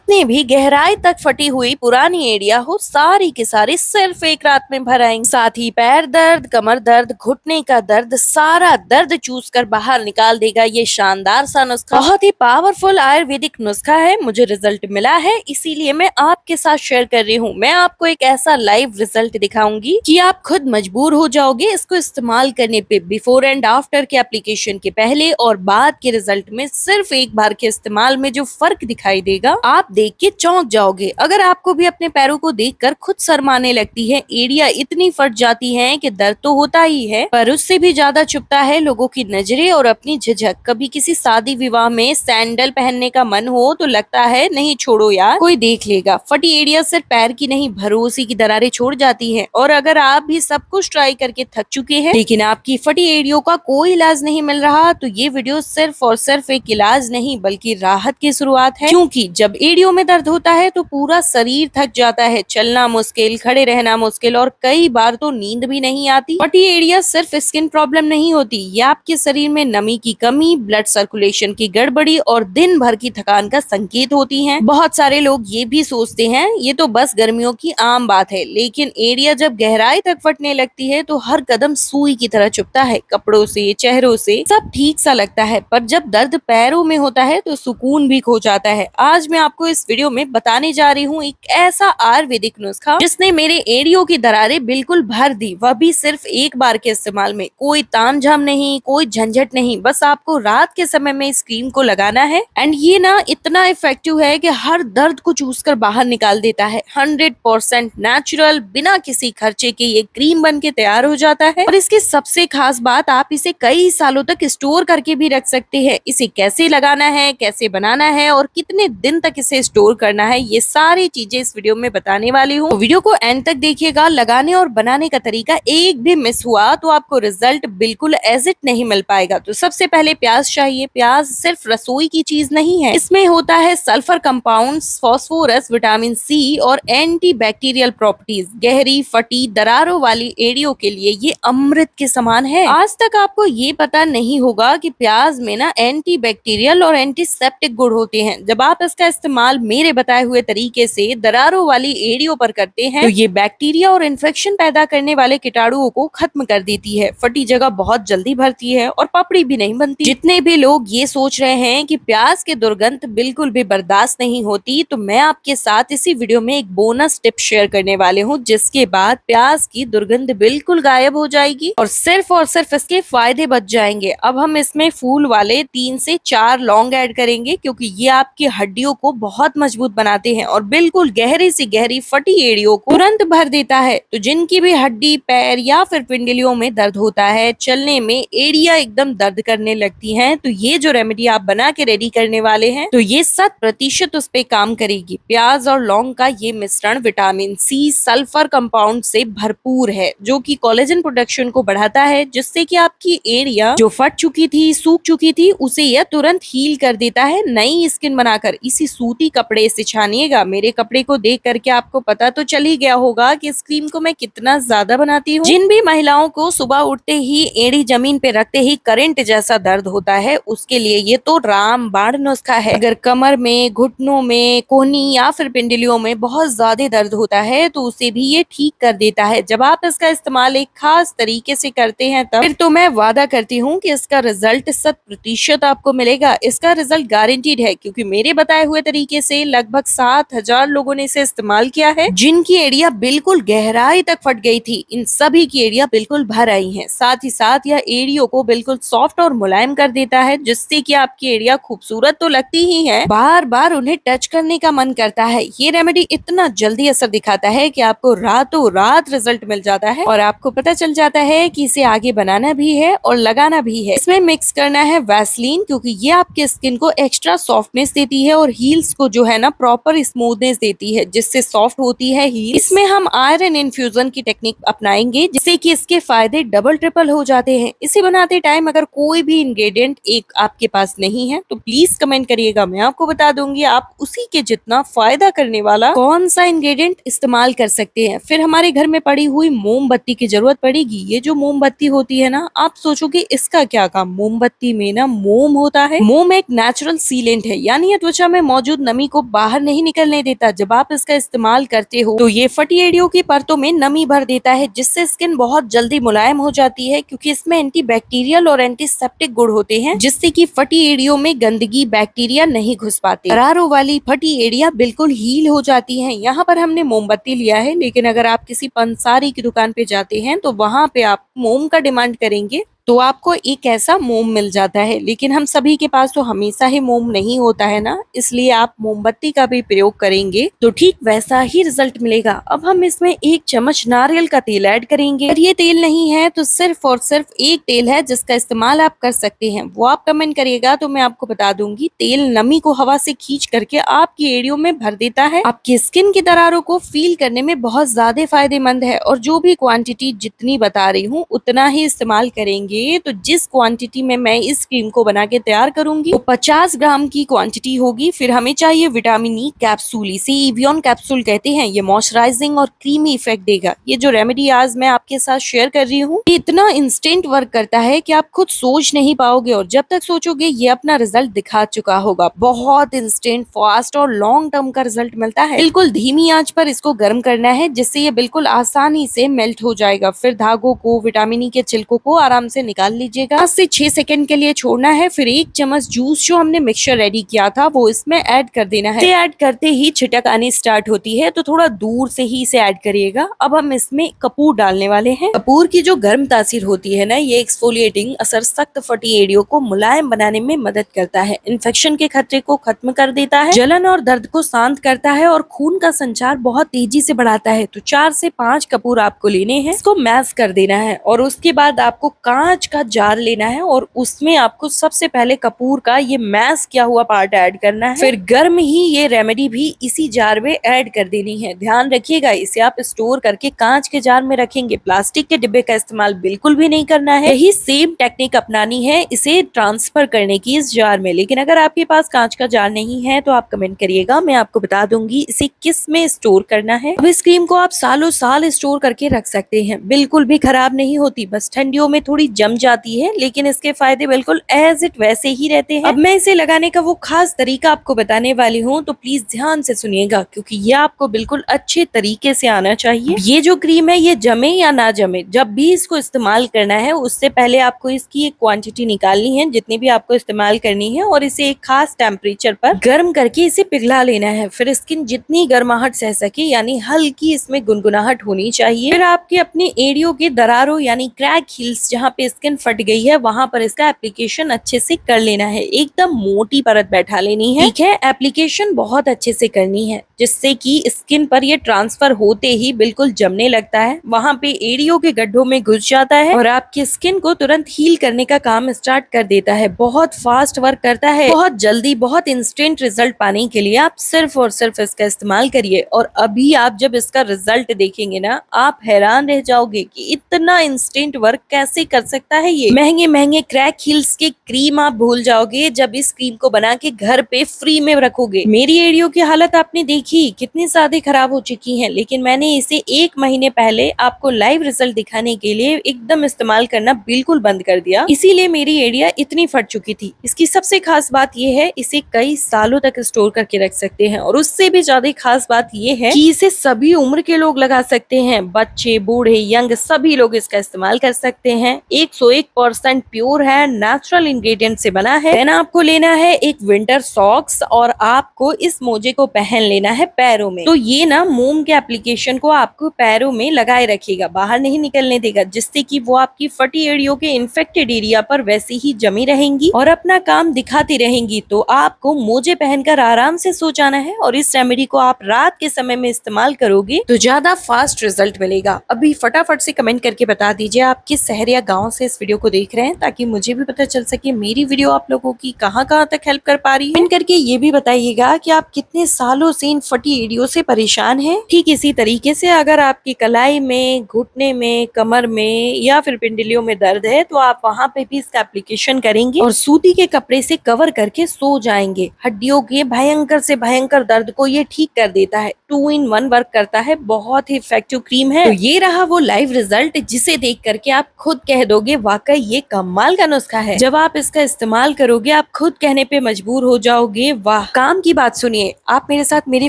कितनी भी गहराई तक फटी हुई पुरानी एड़िया हो, सारी की सारी सिर्फ एक रात में भर आएंगी। साथ ही पैर दर्द, कमर दर्द, घुटने का दर्द, सारा दर्द चूस कर बाहर निकाल देगा ये शानदार सा नुस्खा। बहुत ही पावरफुल आयुर्वेदिक नुस्खा है, मुझे रिजल्ट मिला है, इसीलिए मैं आपके साथ शेयर कर रही हूँ। मैं आपको एक ऐसा लाइव रिजल्ट दिखाऊंगी कि आप खुद मजबूर हो जाओगे इसको इस्तेमाल करने पे। बिफोर एंड आफ्टर के एप्लीकेशन के पहले और बाद के रिजल्ट में सिर्फ एक बार के इस्तेमाल में जो फर्क दिखाई देगा, आप देख के चौंक जाओगे। अगर आपको भी अपने पैरों को देखकर खुद शर्माने लगती है, एड़ियां इतनी फट जाती हैं कि दर्द तो होता ही है, पर उससे भी ज्यादा चुभता है लोगों की नजरें और अपनी झिझक। कभी किसी शादी विवाह में सैंडल पहनने का मन हो तो लगता है नहीं छोड़ो यार, कोई देख लेगा। फटी एड़ियां सिर्फ पैर की नहीं, भरोसे की दरारें छोड़ जाती है। और अगर आप भी सब कुछ ट्राई करके थक चुके हैं लेकिन आपकी फटी एड़ियों का कोई इलाज नहीं मिल रहा, तो ये वीडियो सिर्फ और सिर्फ एक इलाज नहीं बल्कि राहत की शुरुआत है। क्योंकि जब एड़ियों में दर्द होता है तो पूरा शरीर थक जाता है, चलना मुश्किल, खड़े रहना मुश्किल और कई बार तो नींद भी नहीं आती। फटी एड़ियां सिर्फ स्किन प्रॉब्लम नहीं होती, ये आपके शरीर में नमी की कमी, ब्लड सर्कुलेशन की गड़बड़ी और दिन भर की थकान का संकेत होती हैं। बहुत सारे लोग ये भी सोचते हैं ये तो बस गर्मियों की आम बात है, लेकिन एड़िया जब गहराई तक फटने लगती है तो हर कदम सुई की तरह चुभता है। कपड़ों से, चेहरों से सब ठीक सा लगता है, पर जब दर्द पैरों में होता है तो सुकून भी खो जाता है। आज मैं आपको इस वीडियो में बताने जा रही हूँ एक ऐसा आयुर्वेदिक नुस्खा जिसने मेरे एड़ियों की दरारें बिल्कुल भर दी, वह भी सिर्फ एक बार के इस्तेमाल में। कोई तामझाम नहीं, कोई झंझट नहीं, बस आपको रात के समय में इस क्रीम को लगाना है। एंड ये ना इतना इफेक्टिव है कि हर दर्द को चूस कर बाहर निकाल देता है। 100% नेचुरल, बिना किसी खर्चे के ये क्रीम बन के तैयार हो जाता है। और इसकी सबसे खास बात, आप इसे कई सालों तक स्टोर करके भी रख सकते हैं। इसे कैसे लगाना है, कैसे बनाना है और कितने दिन तक इसे स्टोर करना है, ये सारी चीजें इस वीडियो में बताने वाली हूँ। तो वीडियो को एंड तक देखिएगा। लगाने और बनाने का तरीका एक भी मिस हुआ तो आपको रिजल्ट बिल्कुल एज इट नहीं मिल पाएगा। तो सबसे पहले प्याज चाहिए। प्याज सिर्फ रसोई की चीज नहीं है, इसमें होता है sulphur compounds, phosphorus, vitamin C और एंटी बैक्टीरियल प्रॉपर्टीज। गहरी फटी दरारों वाली एड़ियों के लिए ये अमृत के समान है। आज तक आपको ये पता नहीं होगा कि प्याज में ना एंटी बैक्टीरियल और एंटीसेप्टिक गुण होते हैं। जब आप इसका इस्तेमाल मेरे बताए हुए तरीके से दरारों वाली एड़ियों पर करते हैं तो ये बैक्टीरिया और इन्फेक्शन पैदा करने वाले कीटाणुओं को खत्म कर देती है। फटी जगह बहुत जल्दी भरती है और पपड़ी भी नहीं बनती। जितने भी लोग ये सोच रहे हैं कि प्याज के दुर्गंध बिल्कुल भी बर्दाश्त नहीं होती, तो मैं आपके साथ इसी वीडियो में एक बोनस टिप शेयर करने वाले हूँ, जिसके बाद प्याज की दुर्गंध बिल्कुल गायब हो जाएगी और सिर्फ इसके फायदे बच जाएंगे। अब हम इसमें फूल वाले 3 से 4 लौंग ऐड करेंगे, क्योंकि ये आपकी हड्डियों को बहुत मजबूत बनाते हैं और बिल्कुल गहरी से गहरी फटी एड़ियों को तुरंत भर देता है। तो जिनकी भी हड्डी, पैर या फिर पिंडलियों में दर्द होता है, चलने में एड़ियां एकदम दर्द करने लगती हैं, तो ये जो रेमेडी आप बना के रेडी करने वाले हैं तो ये 100% उस पे काम करेगी। प्याज और लौंग का ये मिश्रण विटामिन सी, सल्फर कंपाउंड से भरपूर है, जो कि कोलेजन प्रोडक्शन को बढ़ाता है, जिससे कि आपकी एड़िया जो फट चुकी थी, सूख चुकी थी, उसे यह तुरंत हील कर देता है, नई स्किन बनाकर। इसी सूती कपड़े से छानिएगा। मेरे कपड़े को देख करके आपको पता तो चल ही गया होगा कि इस क्रीम को मैं कितना ज्यादा बनाती हूँ। जिन भी महिलाओं को सुबह उठते ही एड़ी जमीन पे रखते ही करंट जैसा दर्द होता है, उसके लिए ये तो रामबाण नुस्खा है। अगर कमर में, घुटनों में, कोहनी या फिर पिंडलियों में बहुत ज्यादा दर्द होता है तो उसे भी ये ठीक कर देता है। जब आप इसका इस्तेमाल एक खास तरीके से करते हैं तब फिर तो मैं वादा करती हूँ कि इसका रिजल्ट 100% आपको मिलेगा। इसका रिजल्ट गारंटीड है, क्योंकि मेरे बताए हुए तरीके से लगभग 7000 लोगों ने इसे इस्तेमाल किया है, जिनकी एड़ियां बिल्कुल गहराई तक फट गई थी। इन सभी की एड़ियां बिल्कुल भर आई हैं। साथ ही साथ यह एड़ियों को बिल्कुल सॉफ्ट और मुलायम कर देता है, जिससे कि आपकी एड़ियां खूबसूरत तो लगती ही है, बार बार उन्हें टच करने का मन करता है। ये रेमेडी इतना जल्दी असर दिखाता है कि आपको रातों रात रिजल्ट मिल जाता है और आपको पता चल जाता है कि इसे आगे बनाना भी है और लगाना भी है। इसमें मिक्स करना है वैसलीन, क्योंकि ये आपके स्किन को एक्स्ट्रा सॉफ्टनेस देती है और हील्स को जो है ना प्रॉपर स्मूथनेस देती है, जिससे सॉफ्ट होती है हील। इसमें हम आयरन इन्फ्यूजन की टेक्निक अपनाएंगे, जिससे कि इसके फायदे डबल ट्रिपल हो जाते हैं। इसे बनाते टाइम अगर कोई भी इंग्रेडिएंट एक आपके पास नहीं है तो प्लीज कमेंट करिएगा, मैं आपको बता दूंगी आप उसी के जितना फायदा करने वाला कौन सा इंग्रेडिएंट इस्तेमाल कर सकते हैं। फिर हमारे घर में पड़ी हुई मोमबत्ती की जरूरत पड़ेगी। ये जो मोमबत्ती होती है ना, आप सोचोगे इसका क्या काम। मोमबत्ती में ना मोम होता है। मोम एक नेचुरल सीलेंट है, यानी ये त्वचा में मौजूद नमी को बाहर नहीं निकलने देता। जब आप इसका इस्तेमाल करते हो तो ये फटी एड़ियों की परतों में नमी भर देता है, जिससे स्किन बहुत जल्दी मुलायम हो जाती है, क्योंकि इसमें एंटीबैक्टीरियल और एंटीसेप्टिक गुण होते हैं, जिससे कि फटी एड़ियों में गंदगी बैक्टीरिया नहीं घुस पाते। दरारों वाली फटी एड़ियां बिल्कुल हील हो जाती हैं। यहाँ पर हमने मोमबत्ती लिया है, लेकिन अगर आप किसी पंसारी की दुकान पे जाते हैं तो वहाँ पे आप मोम का डिमांड करेंगे तो आपको एक ऐसा मोम मिल जाता है, लेकिन हम सभी के पास तो हमेशा ही मोम नहीं होता है ना, इसलिए आप मोमबत्ती का भी प्रयोग करेंगे तो ठीक वैसा ही रिजल्ट मिलेगा। अब हम इसमें 1 चम्मच नारियल का तेल ऐड करेंगे। अगर ये तेल नहीं है तो सिर्फ और सिर्फ एक तेल है जिसका इस्तेमाल आप कर सकते हैं, वो आप कमेंट करिएगा तो मैं आपको बता दूंगी। तेल नमी को हवा से खींच करके आपकी एड़ियों में भर देता है, आपकी स्किन की दरारों को फील करने में बहुत ज्यादा फायदेमंद है। और जो भी क्वांटिटी जितनी बता रही हूँ उतना ही इस्तेमाल करेंगे। तो जिस क्वांटिटी में मैं इस क्रीम को बना के तैयार करूंगी वो 50 ग्राम की क्वांटिटी होगी। फिर हमें चाहिए विटामिन ई कैप्सूल, इसे इवियन कैप्सूल कहते हैं। ये मॉइस्चराइजिंग और क्रीमी इफेक्ट देगा। ये जो रेमेडी आज मैं आपके साथ शेयर कर रही हूँ ये इतना इंस्टेंट वर्क करता है कि आप खुद सोच नहीं पाओगे, और जब तक सोचोगे ये अपना रिजल्ट दिखा चुका होगा। बहुत इंस्टेंट, फास्ट और लॉन्ग टर्म का रिजल्ट मिलता है। बिल्कुल धीमी आंच पर इसको गर्म करना है, जिससे ये बिल्कुल आसानी से मेल्ट हो जाएगा। फिर धागों को, विटामिन ई के छिलकों को आराम से निकाल लीजिएगा। 5 से 6 सेकंड के लिए छोड़ना है। फिर 1 चम्मच जूस जो हमने मिक्सचर रेडी किया था वो इसमें ऐड कर देना है। इसे ऐड करते ही छिटक आनी स्टार्ट होती है, तो थोड़ा दूर से ही इसे ऐड करिएगा। अब हम इसमें कपूर डालने वाले हैं। कपूर की जो गर्म तासीर होती है ना, ये एक्सफोलिएटिंग असर सख्त फटी एड़ियों को मुलायम बनाने में मदद करता है, इन्फेक्शन के खतरे को खत्म कर देता है, जलन और दर्द को शांत करता है और खून का संचार बहुत तेजी से बढ़ाता है। तो 4 से 5 कपूर आपको लेने हैं, इसको मैश कर देना है और उसके बाद आपको कांच का जार लेना है और उसमें आपको सबसे पहले कपूर का ये मैश किया हुआ पार्ट ऐड करना है। फिर गर्म ही ये रेमेडी भी इसी जार में ऐड कर देनी है। ध्यान रखिएगा, इसे आप स्टोर करके कांच के जार में रखेंगे, प्लास्टिक के डिब्बे का इस्तेमाल बिल्कुल भी नहीं करना है। यही सेम टेक्निक अपनानी है इसे ट्रांसफर करने की इस जार में। लेकिन अगर आपके पास कांच का जार नहीं है तो आप कमेंट करिएगा, मैं आपको बता दूंगी इसे किस में स्टोर करना है। अब इस क्रीम को आप सालों साल स्टोर करके रख सकते हैं, बिल्कुल भी खराब नहीं होती। बस ठंडियों में थोड़ी जम जाती है, लेकिन इसके फायदे बिल्कुल एज इट वैसे ही रहते हैं। अब मैं इसे लगाने का वो खास तरीका आपको बताने वाली हूँ, तो प्लीज ध्यान से सुनिएगा, क्योंकि ये आपको बिल्कुल अच्छे तरीके से आना चाहिए। ये जो क्रीम है ये जमे या ना जमे, जब भी इसको इस्तेमाल करना है उससे पहले आपको इसकी एक क्वांटिटी निकालनी है जितनी भी आपको इस्तेमाल करनी है, और इसे एक खास टेम्परेचर पर गर्म करके इसे पिघला लेना है। फिर स्किन जितनी गर्माहट सह सके, यानी हल्की इसमें गुनगुनाहट होनी चाहिए। फिर आपके अपने एड़ियों के दरारों यानी क्रैक हिल्स जहाँ पे स्किन फट गई है वहां पर इसका एप्लीकेशन अच्छे से कर लेना है। एकदम मोटी परत बैठा लेनी है, ठीक है। एप्लीकेशन बहुत अच्छे से करनी है जिससे कि स्किन पर ये ट्रांसफर होते ही बिल्कुल जमने लगता है, वहां पे एड़ियों के गड्ढों में घुस जाता है और आपकी स्किन को तुरंत हील करने का काम स्टार्ट कर देता है। बहुत फास्ट वर्क करता है, बहुत जल्दी, बहुत इंस्टेंट रिजल्ट पाने के लिए आप सिर्फ और सिर्फ इसका इस्तेमाल करिए। और अभी आप जब इसका रिजल्ट देखेंगे ना, आप हैरान रह जाओगे कि इतना इंस्टेंट वर्क कैसे कर सकता है ये। महंगे महंगे क्रैक हिल्स के क्रीम आप भूल जाओगे जब इस क्रीम को बना के घर पे फ्री में रखोगे। मेरी एड़ियों की हालत आपने देखी कितनी ज्यादा खराब हो चुकी है, लेकिन मैंने इसे 1 महीने पहले आपको लाइव रिजल्ट दिखाने के लिए एकदम इस्तेमाल करना बिल्कुल बंद कर दिया, इसीलिए मेरी एड़ियां इतनी फट चुकी थी। इसकी सबसे खास बात यह है इसे कई सालों तक स्टोर करके रख सकते हैं, और उससे भी ज्यादा खास बात यह है कि इसे सभी उम्र के लोग लगा सकते हैं, बच्चे, बूढ़े, यंग सभी लोग इसका इस्तेमाल कर सकते हैं। 101% प्योर है, नेचुरल इंग्रेडिएंट से बना है। देन आपको लेना है एक विंटर सॉक्स और आपको इस मोजे को पहन लेना है पैरों में। तो ये ना मोम के एप्लीकेशन को आपको पैरों में लगाए रखेगा, बाहर नहीं निकलने देगा, जिससे कि वो आपकी फटी एड़ियों के इन्फेक्टेड एरिया पर वैसे ही जमी रहेंगी और अपना काम दिखाती रहेंगी। तो आपको मोजे पहनकर आराम से सो जाना है, और इस रेमेडी को आप रात के समय में इस्तेमाल करोगे तो ज्यादा फास्ट रिजल्ट मिलेगा। अभी फटाफट से कमेंट करके बता दीजिए आप किस शहर या गाँव से इस वीडियो को देख रहे हैं, ताकि मुझे भी पता चल सके मेरी वीडियो आप लोगों की कहाँ कहाँ तक हेल्प कर पा रही है। कमेंट करके ये भी बताइएगा कि आप कितने सालों से इन फटी एड़ियों से परेशान हैं। ठीक इसी तरीके से अगर आपकी कलाई में, घुटने में, कमर में या फिर पिंडलियों में दर्द है तो आप वहाँ पे भी इसका एप्लीकेशन करेंगे और सूती के कपड़े से कवर करके सो जाएंगे। हड्डियों के भयंकर से भयंकर दर्द को ये ठीक कर देता है। 2 in 1 वर्क करता है, बहुत ही इफेक्टिव क्रीम है। तो ये रहा वो लाइव रिजल्ट जिसे देख करके आप खुद कह दोगे जाओगे वाकई ये कमाल का नुस्खा है। जब आप इसका इस्तेमाल करोगे आप खुद कहने पे मजबूर हो जाओगे वाह। काम की बात सुनिए, आप मेरे साथ मेरे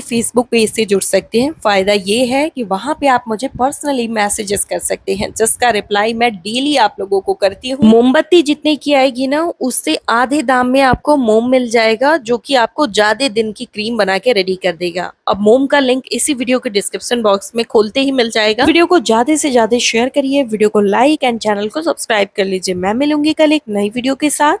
फेसबुक पेज से जुड़ सकते हैं। फायदा ये है कि वहाँ पे आप मुझे पर्सनली मैसेजेस कर सकते हैं, जिसका रिप्लाई मैं डेली आप लोगों को करती हूँ। मोमबत्ती जितने की आएगी ना, उससे आधे दाम में आपको मोम मिल जाएगा, जो कि आपको ज्यादा दिन की क्रीम बना के रेडी कर देगा। अब मोम का लिंक इसी वीडियो के डिस्क्रिप्शन बॉक्स में खोलते ही मिल जाएगा। वीडियो को ज्यादा से ज्यादा शेयर करिए, वीडियो को लाइक एंड चैनल को सब्सक्राइब कर लीजिए। मैं मिलूंगी कल एक नई वीडियो के साथ।